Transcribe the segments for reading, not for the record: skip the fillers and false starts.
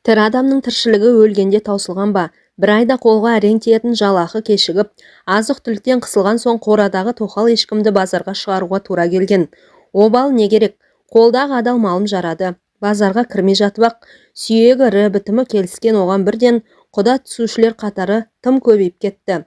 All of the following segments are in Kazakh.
Тірі адамның тіршілігі өлгенде таусылған ба? Бір айда қолға әрең тиетін жалақы кешігіп, азық-түліктен қысылған соң қорадағы тоқал ешкімді базарға шығаруға тура келген. Обал не керек? Қолдағы адал малым жарады. Базарға кірмей жатып-ақ, сүйегі ірі, бітімі келіскен оған бірден құда түсушілер қатары тым көбейіп кетті.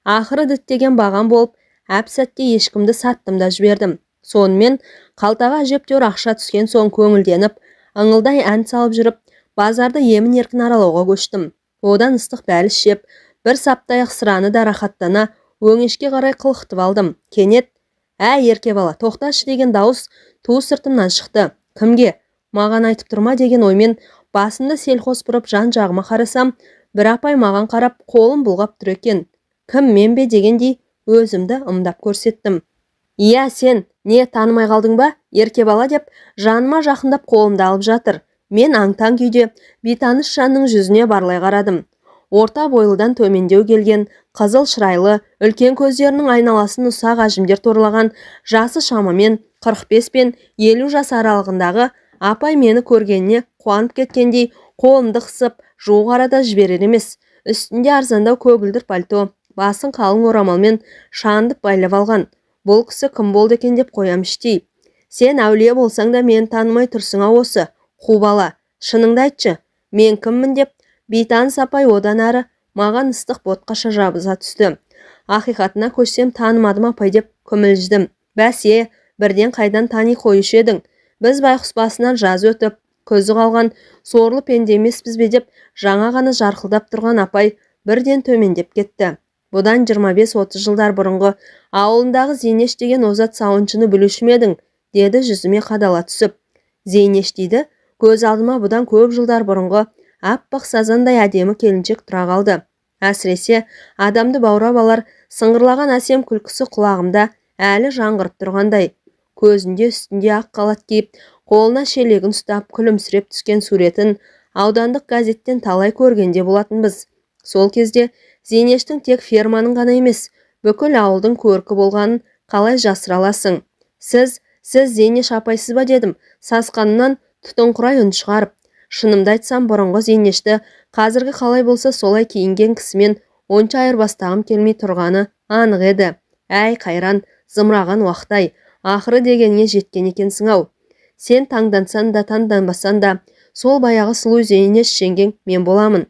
Ақыры діттеген бағам болып, әп-сәтте ешкімді саттым да жібердім. Сонымен қалтаға әжептәуір ақша түскен соң көңілденіп, ыңылдай ән салып жүріп, базарды емін-еркін аралауға көштім. Одан ыстық бәліш жеп, бір саптаяқ сыраны да рахаттана өңешке қарай қылықтып алдым. Кенет, «Әй, ерке бала, тоқташы» деген дауыс ту сыртымнан шықты. Кімге? Маған айтып тұрма деген оймен басымды селқос бұрып жан-жағыма қарасам, бір апай маған қарап қолын бұлғап тұр екен. Кім, мен бе дегендей өзімді ымдап көрсеттім. «Иә, сен, не, танымай қалдың ба, ерке бала» деп жаныма жақындап қолымды алып жатыр. Мен аң-таң күйде бейтаныс жанның жүзіне барлай қарадым. Орта бойлыдан төмендеу келген, қызыл шырайлы, үлкен көздерінің айналасын ұсақ әжімдер торлаған, жасы шамамен 45 пен 50 жас аралығындағы апай мені көргеніне қуанып кеткендей қолымды қысып, жуық арада жіберер емес. Үстінде арзандау көгілдір пальто, басын қалың орамалмен шандып байлап алған. Бұл кісі кім болды екен деп қоям іштей. Сен әулие болсаң да мені танымай тұрсың осы. Қу бала, шыныңды айтшы, мен кіммін деп бейтаныс апай одан әрі маған ыстық ботқаша жабыса түсті. Ақиқатына көшсем танымадым апай деп күмілждім. Бәсе, бірден қайдан тани қоюшы едің? Біз байқұс басынан жаз өтіп, көзі қалған сорлы пенде емеспіз бе деп жаңа ғана жарқылдап тұрған апай бірден төмендеп кетті. Бұдан 25-30 жылдар бұрынғы ауылындағы Зейнеш деген озат сауыншыны білуші ме едің? Деді жүзіме қадала түсіп. Зейнеш дейді, көз алдыма бұдан көп жылдар бұрынғы аппақ сазандай әдемі келіншек тұра қалды. Әсіресе адамды баурап алар сыңғырлаған әсем күлкісі құлағымда әлі жаңғырып тұрғандай. Көзінде үстінде ақ қалат киіп, қолына шелегін ұстап күлімсіреп түскен суретін аудандық газеттен талай көргенде болатынбыз. Сол кезде Зейнештің тек ферманың ғана емес, бүкіл ауылдың көркі болғанын қалай жасыра аласың? Сіз Зейнеш апайсыз ба дедім, сасқанымнан тұтыңқырай үн шығарып. Шынымды айтсам, бұрынғы Зейнешті қазіргі қалай болса солай киінген кісімен онша айырбастағым келмей тұрғаны анық еді. Әй қайран, зымыраған уақыт-ай, ақыры дегеніне жеткен екенсің-ау. Сен таңдансан да таңданбасан да, сол баяғы сұлу Зейнеш жеңгең мен боламын.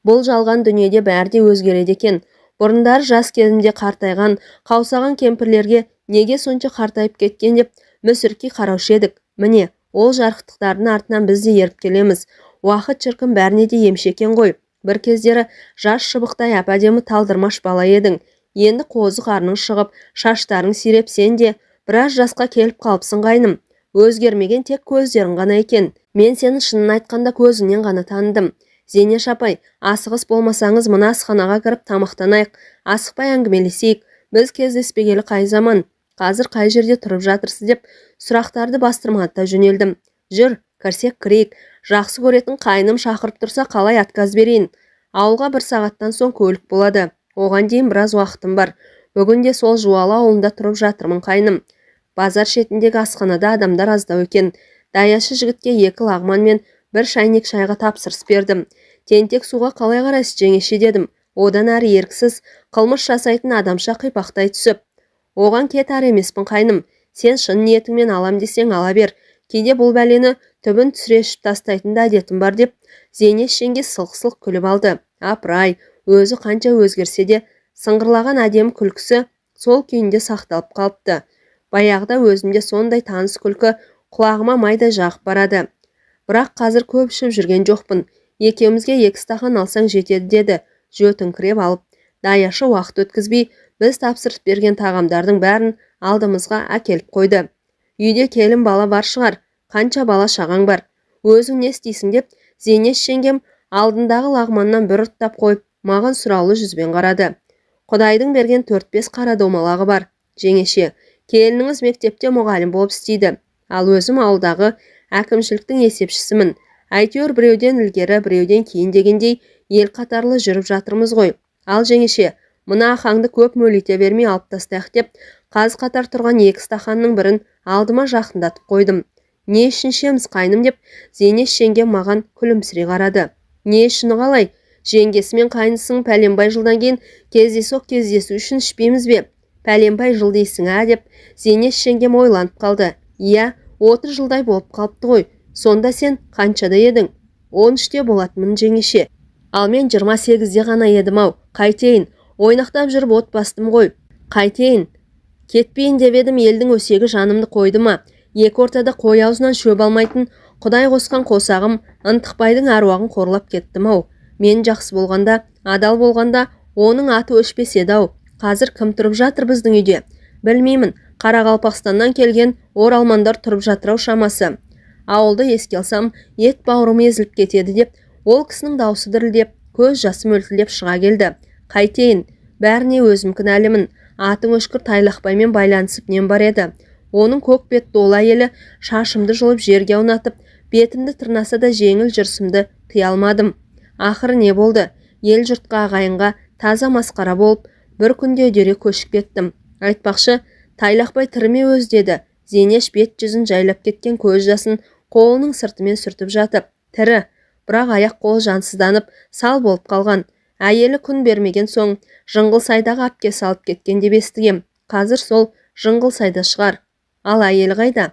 Бұл жалған дүниеде бәрі де өзгереді екен. Бұрындары жас кезінде қартайған, қаусаған кемпірлерге неге сонша қартайып кеткен деп мүсіркей қараушы едік. Міне, ол жарықтықтардың артынан біз де еріп келеміз. Уақыт шіркін бәріне де емші екен ғой. Бір кездері жас шыбықтай әп-әдемі талдырмаш бала едің. Енді қозы қарның шығып, шаштарың сиреп, сен де біраз жасқа келіп қалыпсың қайным. Өзгермеген тек көздерің ғана екен. Мен сені шынын айтқанда көзіңнен ғана таныдым. Зейнеш апай, асығыс болмасаңыз мына асханаға кіріп тамақтанайық, асықпай әңгімелесейік. Біз кездеспегелі қай заман, қазір қай жерде тұрып жатырсыз деп сұрақтарды бастырмата жөнелдім. Жүр, кірсек кірейік. Жақсы көретін қайным шақырып тұрса қалай отказ берейін? Ауылға 1 сағаттан соң көлік болады. Оған дейін біраз уақытым бар. Бүгінде сол Жуалы ауылында тұрып жатырмын қайным. Базар шетіндегі асханада адамдар аздау екен. Даяшы жігітке 2 лағман мен 1 шайнек шайға тапсырыс бердім. Тентек суға қалай қарайсыз жеңеше дедім. Одан әрі еріксіз қылмыс жасайтын адамша қипақтай түсіп. Оған кетар емеспін қайным. Сен шын ниетіңмен алам десең ала бер. Кейде бұл бәлені түбін түсірешіп тастайтын да әдетім бар деп Зейнеш жеңге сылқ-сылқ күліп алды. Апыр-ай, өзі қанша өзгерсе де сыңғырлаған әдемі күлкісі сол күйінде сақталып қалыпты. Баяғыда өзімде сондай таныс күлкі құлағыма майдай жағып барады. Бірақ қазір көп ішіп жүрген жоқпын. Екеумізге 2 стақан алсаң жетеді деді, жөтіңкіреп алып. Даяшы уақыт өткізбей, біз тапсырыс берген тағамдардың бәрін алдымызға әкеліп қойды. Үйде келін бала бар шығар, қанша бала шағаң бар. Өзің не істейсің деп, Зейнеш жеңгем алдындағы лағманнан бір ұрттап қойып, маған сұраулы жүзбен қарады. Құдайдың берген 4-5 қара домалағы бар. Жеңеше, келініңіз мектепте мұғалім болып істейді. Ал өзім ауылдағы әкімшіліктің есепшісімін. Әйтеуір біреуден ілгері, біреуден кейін дегендей ел қатарлы жүріп жатырмыз ғой. Ал жеңеше, мына ақаңды көп мөлите бермей алып тастайық деп, қаз қатар тұрған 2 стақанның бірін алдыма жақындатып қойдым. Не үшін ішеміз қайным деп Зейнеш жеңгем маған күлімсірей қарады. Не ішіні қалай? Жеңгесі мен қайнысың пәленбай жылдан кейін кездесу үшін ішпейміз бе? Пәленбай жыл дейсің деп Зейнеш жеңгем ойланып қалды. Иә, 30 жылдай болып қалыпты ғой. Сонда сен қаншада едің? 13-те болатынмын жеңеше. Ал мен 28-де ғана едім-ау. Қайтейін, ойнақтап жүріп от бастым ғой. Қайтейін, кетпейін деп едім, елдің өсегі жанымды қойды ма? Екі ортада қой аузынан шөп алмайтын Құдай қосқан қосағым Ынтықбайдың аруағын қорлап кеттім-ау. Мен жақсы болғанда, адал болғанда оның аты өшпес еді-ау. Қазір кім тұрып жатыр біздің үйде? Білмеймін, Қарақалпақстаннан келген оралмандар тұрып жатыр-ау шамасы. Ауылды еске алсам, ет бауырым езіліп кетеді деп, ол кісінің даусы дірілдеп, көз жасы мөлтілдеп шыға келді. Қайтейін, бәріне өзім кінәлімін. Атың өшкір Тайлақбаймен байланысып нем бар еді. Оның көк бетті ол әйелі шашымды жұлып жерге аунатып, бетімді тырнаса да жеңіл жүрсімді тыя алмадым. Ақыры не болды? Ел жұртқа, ағайынға таза масқара болып, бір күнде үдере көшіп кеттім. Айтпақшы, Тайлақбай тіріме өз деді. Зейнеш бет жүзін жайлап кеткен көз жасын қолының сыртымен сүртіп жатып. Тірі, бірақ аяқ қолы жансызданып, сал болып қалған. Әйелі күн бермеген соң Жыңғылсайдағы апке салып кеткен деп естігем. Қазір сол Жыңғылсайда шығар. Ал әйелі қайда?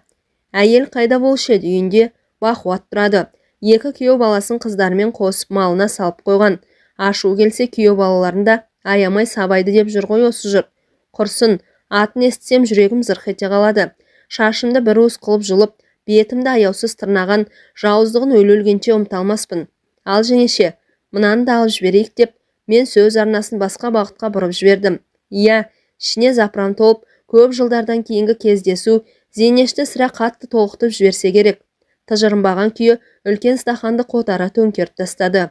Әйел қайда болушы еді? Үйінде бақуат тұрады. Екі күйеу баласын қыздарымен қосып малына салып қойған. Ашу келсе күйеу балаларында аямай сабайды деп жүр ғой осы жұрт. Құрсын, атын естісем жүрегім зырқ ете қалады. Шашымды бір уыс қылып жұлып, бетімді аяусыз тырнаған жауыздығын өлгенше ұмыталмаспын. Ал жеңеше, мынаны да алып жіберейік деп, мен сөз арнасын басқа бағытқа бұрып жібердім. Иә, ішіне запыран толып, көп жылдардан кейінгі кездесу Зейнешті сірә қатты толқытып жіберсе керек. Тыжырынбаған күйі үлкен стақанды қотара төңкеріп тастады.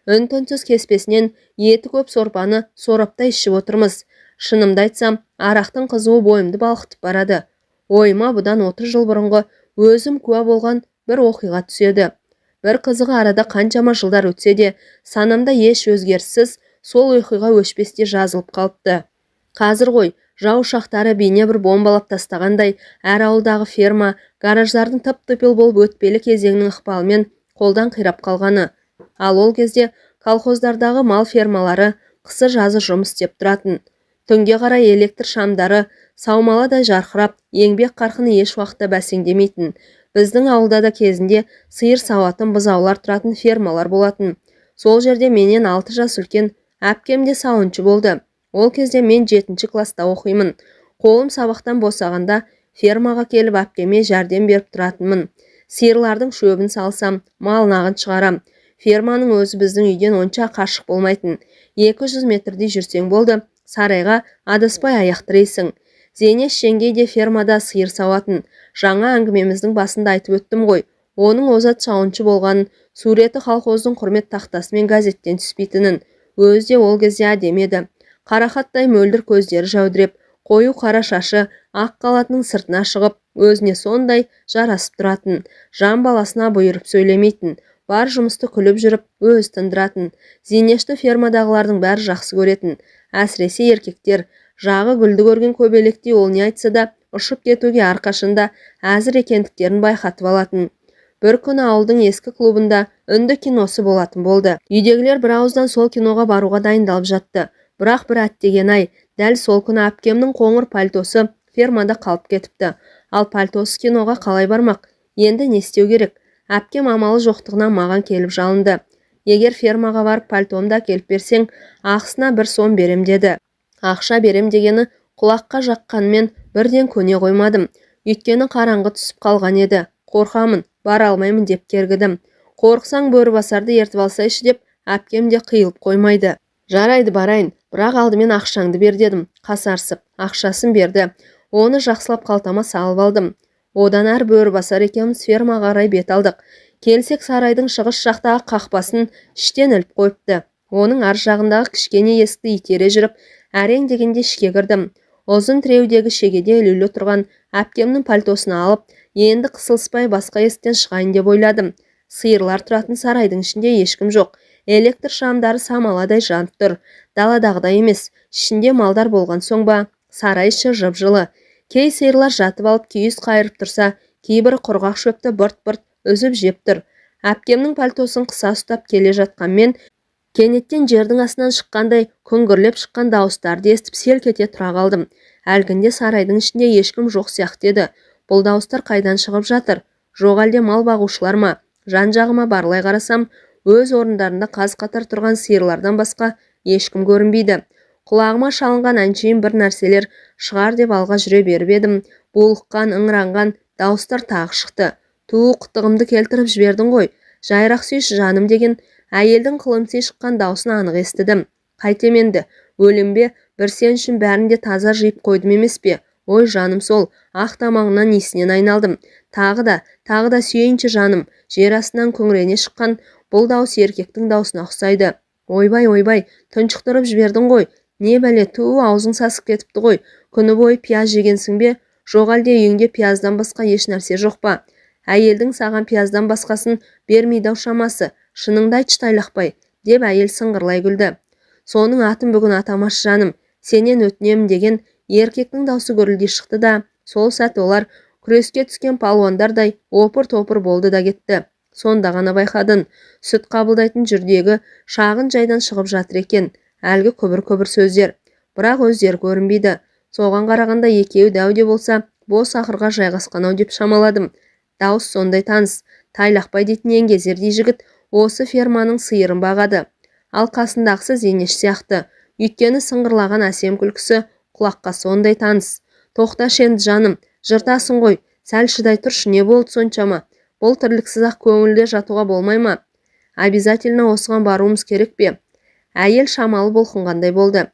Үн-түнсіз кеспесінен еті көп сорпаны сораптай ішіп отырмыз. Шынымды айтсам, арақтың қызуы бойымды балқытып барады. Ойыма бұдан 30 жыл бұрынғы өзім куә болған бір оқиға түседі. Бір қызығы арада қаншама жылдар өтсе де, санамда еш өзгеріссіз сол оқиға өшпесте жазылып қалыпты. Қазір ғой, жау ұшақтары бейне бір бомбалап тастағандай, әр ауылдағы ферма, гараждардың тып-типыл болып өтпелі кезеңнің ықпалымен қолдан қирап қалғаны. Ал ол кезде колхоздардағы мал фермалары қысы-жазы жұмыс істеп тұратын. Түнге қарай электр шамдары саумаладай жарқырап, еңбек қарқыны еш уақытта бәсеңдемейтін. Біздің ауылда да кезінде сиыр сауатын бұзаулар тұратын фермалар болатын. Сол жерде менен 6 жас үлкен әпкем де сауыншы болды. Ол кезде мен 7-ші класста оқимын. Қолым сабақтан босағанда фермаға келіп әпкеме жәрдем беріп тұратынмын. Сиырлардың шөбін салсам, малнағын шығарам. Ферманың өзі біздің үйден онша қашық болмайтын. 200 метрдей жүрсең болды, сарайға адаспай аяқ тірейсің. Зейнеш жеңгей де фермада сиыр сауатын. Жаңа әңгімеміздің басында айтып өттім ғой. Оның озат сауыншы болғанын, суреті колхоздың құрмет тақтасымен газеттен түспейтінін. Өзі де ол кезде әдемеді. Қарақаттай мөлдір көздері жәудіреп, қою қара шашы ақ қалатының сыртына шығып, өзіне сондай жарасып тұратын. Жан баласына бұйырып сөйлемейтін. Бар жұмысты күліп жүріп, өз тындыратын. Зейнешті фермадағылардың бәрі жақсы көретін. Әсіресе еркектер, жағы гүлді көрген көбелектей ол не айтса да, ұшып кетуге арқашында әзір екендіктерін байқатып алатын. Бір күні ауылдың ескі клубында үнді киносы болатын болды. Үйдегілер бір ауыздан сол киноға баруға дайындалып жатты. Бірақ бір әттеген-ай, дәл сол күні әпкемнің қоңыр пальтосы фермада қалып кетіпті. Ал пальтосы киноға қалай бармақ? Енді не істеу керек? Әпкем амалы жоқтығынан маған келіп жалынды. Егер фермаға барып пальтомды әкеліп берсең, ақысына бір сом берем деді. Ақша берем дегені құлаққа жаққанмен бірден көне қоймадым. Өйткені қараңғы түсіп қалған еді. Қорқамын, бара алмаймын деп кергідім. Қорқсаң бөрібасарды ертіп алсайшы деп әпкем де қиылып қоймайды. Жарайды барайын, бірақ алдымен ақшаңды бер дедім. Қасарсып, ақшасын берді. Оны жақсылап қалтама салып алдым. Одан әр бөрібасар екеуміз фермаға қарай бет алдық. Келсек сарайдың шығыс жақтағы қақпасын іштен іліп қойыпты. Оның ар жағындағы кішкене есікті итере жүріп, әрең дегенде ішке кірдім. Ұзын тіреудегі шегеде ілулі тұрған әпкемнің пальтосын алып, енді қысылыспай басқа есіктен шығайын деп ойладым. Сиырлар тұратын сарайдың ішінде ешкім жоқ. Электр шамдары самаладай жанып тұр. Даладағыдай емес, ішінде малдар болған соң ба, сарай іші жып-жылы. Кей сиырлар жатып алып күйіс қайырып тұрса, кейбірі құрғақ шөпті бырт-бырт үзіп жеп тұр. Әпкемнің пальтосын қыса ұстап келе жатқанмен кенеттен жердің астынан шыққандай күңгірлеп шыққан дауыстарды естіп селк ете тұра қалдым. Әлгінде сарайдың ішінде ешкім жоқ сияқты еді. Бұл дауыстар қайдан шығып жатыр? Жоқ әлде мал бағушылар ма? Жан-жағыма барлай қарасам, өз орындарында қаз-қатар тұрған сиырлардан басқа ешкім көрінбейді. Құлағыма шалынған әншейін бір нәрселер шығар деп алға жүре беріп едім. Булыққан, ыңыранған дауыстар тағы шықты. Ту, қытығымды келтіріп жібердің ғой. Жайрақ сүйші жаным деген әйелдің қылымси шыққан даусын анық естідім. Қайтем енді, өлім бе, бір сен үшін бәрін де таза жиып қойдым емес пе? Ой жаным сол, ақ тамағынан иісінен айналдым. Тағы да сүйейінші жаным. Жер астынан күңірене шыққан бұл дауыс еркектің даусына ұқсайды. Ойбай, тұншықтырып жібердің ғой. Не бәле, аузың сасып кетіпті ғой. Күні бойы пияз жегенсің бе? Жоқ әлде үйіңде пияздан басқа еш нәрсе жоқ па? Әйелдің саған пияздан басқасын бермейді-ау шамасы. Шыныңды айтшы Тайлақбай, деп әйел сыңғырлай күлді. Соның атын бүгін атамашы жаным, сенен өтінемін деген еркектің даусы гүрілдей шықты да, сол сәт олар күреске түскен палуандардай опыр-топыр болды да кетті. Сонда ғана байқадың, сүт қабылдайтын жүрдегі шағын жайдан шығып жатыр екен, әлгі күбір-күбір сөздер. Бірақ өздері көрінбейді. Соған қарағанда екеуі дәу де болса, бос ақырға жайғасқан-ау деп шамаладым. Дауыс сондай таныс. Тайлақбай дейтін еңгезердей жігіт осы ферманың сиырын бағады. Ал қасындағысы Зейнеш сияқты. Өйткені сыңғырлаған әсем күлкісі құлаққа сондай таныс. Тоқташы енді жаным, жыртасың ғой, сәл шыдай тұршы, не болды соншама? Бұл тірліксіз-ақ көңілде жатуға болмай ма? Обязательно осыған баруымыз керек пе? Әйел шамалы бұлқынғандай болды.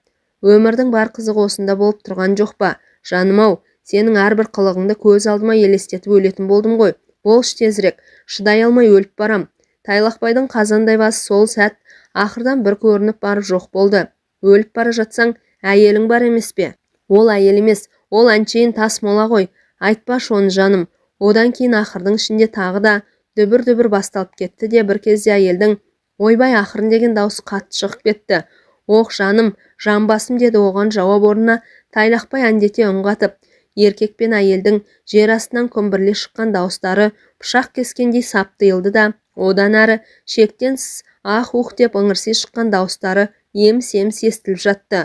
Өмірдің бар қызығы осында болып тұрған жоқ па? Жаным-ау, сенің әрбір қылығыңды көз алдыма елестетіп өлетін болдым ғой. Болшы тезірек, шыдай алмай өліп барам. Тайлақбайдың қазандай басы сол сәт ақырдан бір көрініп барып жоқ болды. Өліп бара жатсаң, әйелің бар емес пе? Ол әйел емес, ол әншейін тас мола ғой. Айтпашы оны жаным. Одан кейін ақырдың ішінде тағы да дүбір-дүбір басталып кетті де бір кезде әйелдің ойбай ақырын деген даусы қатты шығып кетті. Оқ жаным, жамбасым деді оған жауап орнына Тайлақбай әндете үн қатып. Еркек пен әйелдің жер астынан күмбірле шыққан дауыстары пышақ кескендей сап тыйылды да, одан әрі шектен тыс ах-ух деп ыңырси шыққан дауыстары еміс-еміс естіліп жатты.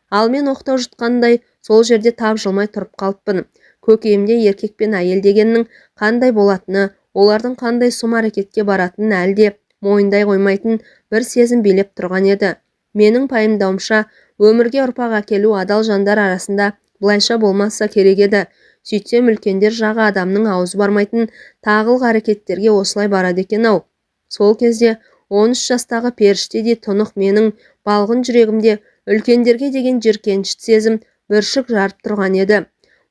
Ал мен оқтау жұтқандай сол жерде тапжылмай тұрып қалыппын. Көкейімде еркек пен әйел дегеннің қандай болатыны, олардың қандай сұм әрекетке баратынын әлде мойындай қоймайтын бір сезім билеп тұрған еді. Менің пайымдауымша, өмірге ұрпақ әкелу адал жандар арасында бұлайша болмаса керек еді. Сөйтсем үлкендер жағы адамның аузы бармайтын тағылық әрекеттерге осылай барады екен-ау. Сол кезде 13 жастағы періштедей тұнық менің балғын жүрегімде үлкендерге деген жиіркенішті сезім бүршік жарып тұрған еді.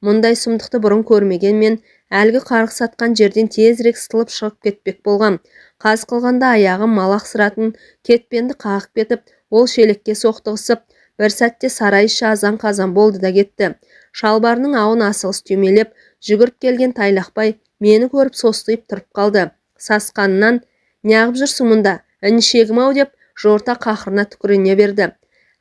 Мұндай сұмдықты бұрын көрмеген мен әлгі қарғыс атқан жерден тезірек сытылып шығып кетпек болғам. Қаз қылғанда аяғым малақ сыратын кетпенді қағып кетіп, ол шелекке соқтығысып, бір сәтте сарай іші азан-қазан болды да кетті. Шалбарының ауын асығыс түймелеп жүгіріп келген Тайлақбай мені көріп состиып тұрып қалды. Сасқанынан, неғып жүрсің мұнда, інішегім-ау деп жорта қақырына түкірене берді.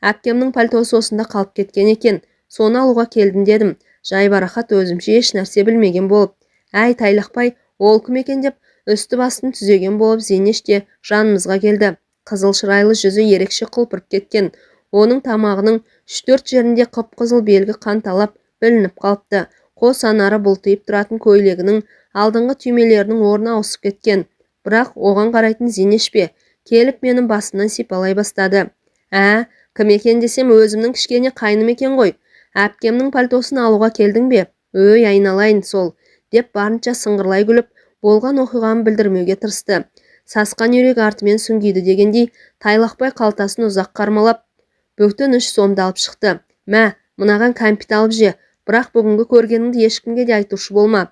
Әпкемнің пальтосы осында қалып кеткен екен, соны алуға келдім дедім. Жайбарақат өзімше еш нәрсе білмеген болып. Әй Тайлақбай, ол кім екен деп үсті басын түзеген болып Зейнеш те жанымызға келді. Қызыл шырайлы жүзі ерекше құлпырып кеткен. Оның тамағының 3-4 жерінде қып-қызыл белгі қанталап білініп қалыпты. Қос анары бұлтиып тұратын көйлегінің алдыңғы түймелерінің орны ауысып кеткен. Бірақ оған қарайтын Зейнеш пе келіп менің басымнан сипалай бастады. Кім екен десем, өзімнің кішкене қайным екен ғой. Әпкемнің пальтосын алуға келдің бе? Өй, айналайын сол, деп барынша сыңғырлай күліп, болған оқиғаны білдірмеуге тырысты. Сасқан үйрек артымен сүңгиді дегендей, Тайлақбай қалтасын ұзақ қармалап, бөктен 3 сомды алып шықты. Мә, мынаған кәмпит алып же, бірақ бүгінгі көргеніңді ешкімге де айтушы болма.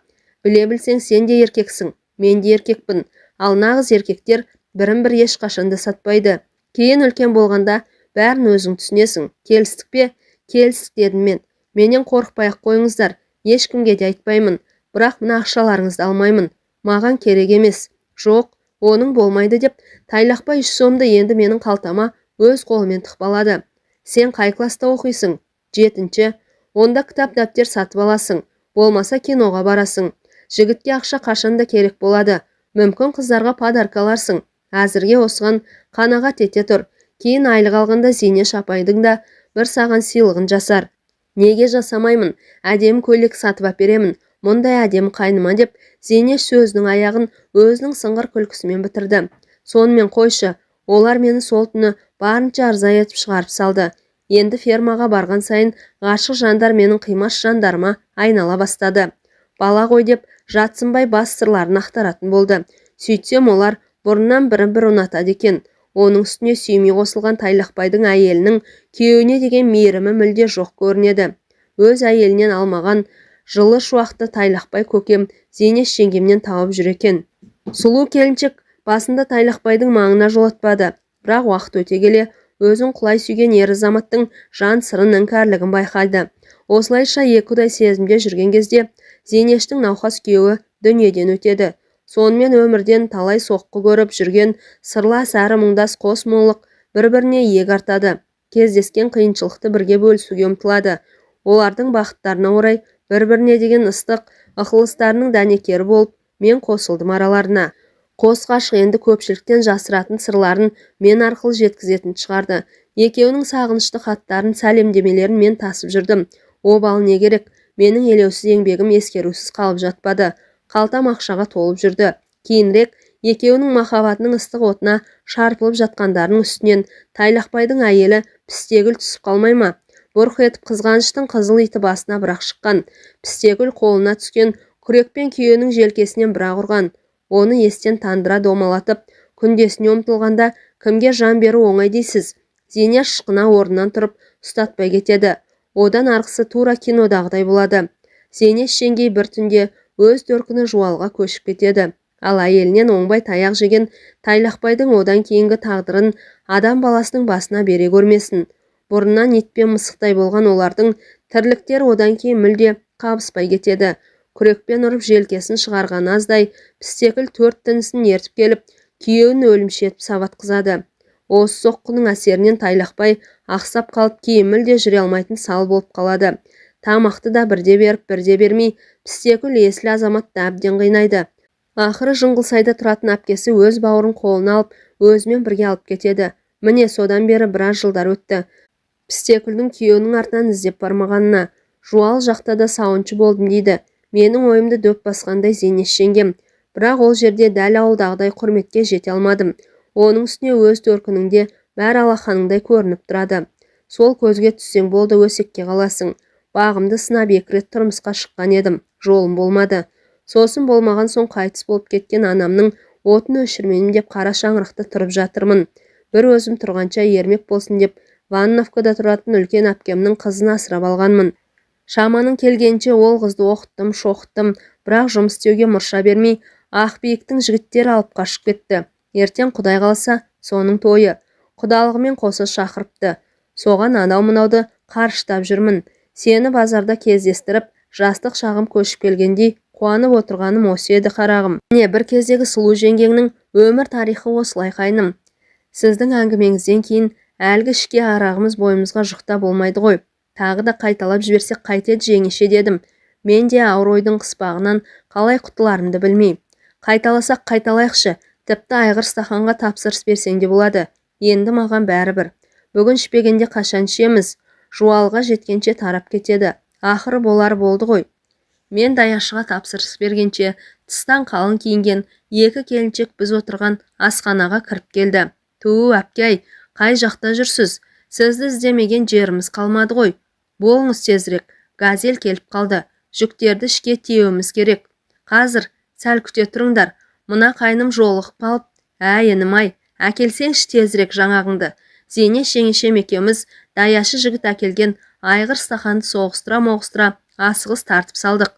Біле білсең, сен де еркексің, мен де еркекпін. Ал нағыз еркектер бірін-бір ешқашанда сатпайды. Кейін үлкен болғанда бәрін өзің түсінесің. Келістік пе? Келістік дедім мен. Менен қорықпай-ақ қойыңыздар, ешкімге де айтпаймын. Бірақ мына ақшаларыңызды алмаймын. Маған керек емес. Жоқ, оның болмайды деп Тайлақбай 3 сомды енді менің қалтама өз қолымен тықпалады. Сен қай класста оқисың? 7-ші. Онда кітап дәптер сатып аласың. Болмаса киноға барасың. Жігітке ақша қашанда керек болады. Мүмкін қыздарға подарка аларсың. Әзірге осыған қанағат ете тұр. Кейін айлық алғанда Зейнеш апайдың да бір саған сыйлығын жасар. Неге жасамаймын? Әдемі көйлек сатып әперемін. Мұндай әдемі қайныма деп Зейнеш сөзінің аяғын өзінің сыңғыр күлкісімен бітірді. Сонымен қойшы, олар мені сол түні барынша арза етіп шығарып салды. Енді фермаға барған сайын ғашық жандар менің қимас жандарыма айнала бастады. Бала ғой деп жатсынбай бас сырларын ақтаратын болды. Сөйтсем олар бұрыннан бірін-бір ұнатады екен. Оның үстіне сүймей қосылған Тайлақбайдың әйелінің күйеуіне деген мейірімі мүлде жоқ көрінеді. Өз әйелінен алмаған жылы шуақты Тайлақбай көкем Зейнеш жеңгемнен тауып жүр екен. Сұлу келіншек басында Тайлақбайдың маңына жолатпады. Бірақ уақыт өте келе өзін құлай сүйген ер азаматтың жан сырын іңкәрлігін байқайды. Осылайша екіұдай сезімде жүрген кезде Зейнештің науқас күйеуі дүниеден өтеді. Сонымен өмірден талай соққы көріп жүрген сырлас әрі мұңдас қос молық бір-біріне иек артады. Кездескен қиыншылықты бірге бөлісуге ұмтылады. Олардың бақыттарына орай бір-біріне деген ыстық ықылыстарының дәнекері болып мен қосылдым араларына. Қос ғашық енді көпшіліктен жасыратын сырларын мен арқылы жеткізетін шығарды. Екеуінің сағынышты хаттарын, сәлемдемелерін мен тасып жүрдім. Обалы не керек? Менің елеусіз еңбегім ескерусіз қалып жатпады. Қалтам ақшаға толып жүрді. Кейінірек екеуінің махаббатының ыстық отына шарпылып жатқандарының үстінен Тайлақбайдың әйелі Пістегүл түсіп қалмай ма? Бұрқ етіп қызғаныштың қызыл иті басына бірақ шыққан. Пістегүл қолына түскен күрекпен күйеуінің желкесінен бірақ ұрған. Оны естен тандыра домалатып, күндесіне ұмтылғанда кімге жан беру оңай дейсіз? Зейнеш шықына орнынан тұрып ұстатпай кетеді. Одан арғысы тура кинодағыдай болады. Зейнеш жеңгей бір түнде өз төркіні Жуалға көшіп кетеді. Ал әйелінен оңбай таяқ жеген Тайлақбайдың одан кейінгі тағдырын адам баласының басына бере көрмесін. Бұрыннан ит пен мысықтай болған олардың тірліктері одан кейін мүлде қабыспай кетеді. Күрекпен ұрып желкесін шығарған аздай Пістекіл төрт тінісін ертіп келіп, күйеуін өлімші етіп сабатқызады. Осы соққының әсерінен Тайлақбай ақсап қалып кейін мүлде жүре алмайтын сал болып қалады. Тамақты да бірде беріп, бірде бермей, Пістекіл есіл азаматты әбден қинайды. Ақыры Жыңғылсайда тұратын әпкесі өз бауырын қолына алып, өзімен бірге алып кетеді. Міне содан бері біраз жылдар өтті. Пістекілдің күйеуінің артынан іздеп бармағанына. Жуал жақта да сауыншы болдым дейді. Менің ойымды дөп басқандай Зейнеш жеңгем. Бірақ ол жерде дәл ауылдағыдай құрметке жете алмадым. Оның үстіне өз төркініңде бәрі алақаныңдай көрініп тұрады. Сол көзге түссең болды, өсекке қаласың. Бағымды сынап екі рет тұрмысқа шыққан едім. Жолым болмады. Сосын болмаған соң қайтыс болып кеткен анамның отын өшірменім деп қара шаңырақта тұрып жатырмын. Бір өзім тұрғанша ермек болсын деп Ванновкада тұратын үлкен әпкемнің қызын асырап алғанмын. Шаманың келгенше ол қызды оқыттым, шоқыттым, бірақ жұмыс істеуге мұрша бермей, Ақбиіктің жігіттері алып қашып кетті. Ертең Құдай қалса, соның тойы. Құдалығымен қоса шақырыпты. Соған анау-мынауды қарыштап жүрмін. Сені базарда кездестіріп, жастық шағым көшіп келгендей қуанып отырғаным осы еді қарағым. Міне бір кездегі сұлу жеңгеңнің өмір тарихы осылай қайным. Сіздің әңгімеңізден кейін әлгі ішке арағымыз бойымызға жұқта болмайды ғой. Тағы да қайталап жіберсек қайтеді жеңеше дедім. Мен де ауыр ойдың қыспағынан қалай құтыларымды білмей. Қайталасақ қайталайықшы, тіпті айғыр стаханға тапсырыс берсең де болады. Енді маған бәрібір. Бүгін ішпегенде қашан ішеміз? Жуалға жеткенше тарап кетеді. Ақыры болар болды ғой. Мен даяшыға тапсырыс бергенше тыстан қалың киінген екі келіншек біз отырған асханаға кіріп келді. Туу әпкей, қай жақта жүрсіз? Сізді іздемеген жеріміз қалмады ғой. Болыңыз тезірек, газель келіп қалды. Жүктерді ішке тиеуіміз керек. Қазір сәл күте тұрыңдар. Мына қайным жолығып қалып, інім-ай, әкелсеңші тезірек жаңағыңды. Зейнеш жеңешем екеуміз даяшы жігіт әкелген айғыр стаханды соғыстыра-моғыстыра асығыс тартып салдық.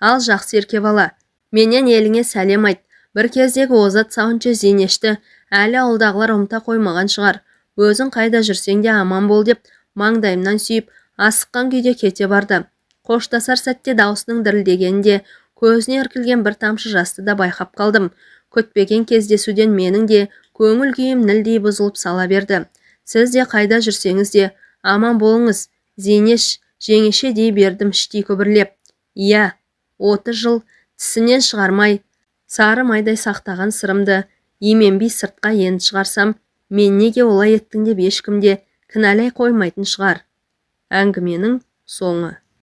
Ал жақсы ерке бала, менен еліңе сәлем айт. Бір кездегі озат сауыншы Зейнешті әлі ауылдағылар ұмыта қоймаған шығар. Өзің қайда жүрсең де аман бол деп маңдайымнан сүйіп, асыққан күйде кете барды. Қоштасар сәтте даусының дірілдегенде көзіне іркілген бір тамшы жасты да байқап қалдым. Күтпеген кездесуден менің де көңіл күйім нілдей бұзылып сала берді. Сіз де қайда жүрсеңіз де аман болыңыз. Зейнеш жеңеше дей бердім іштей күбірлеп. Иә, 30 жыл тісінен шығармай Сары майдай сақтаған сырымды именбей сыртқа енді шығарсам, мен неге олай еттің деп ешкім де кінәлай қоймайтын шығар. Әңгіменің соңы.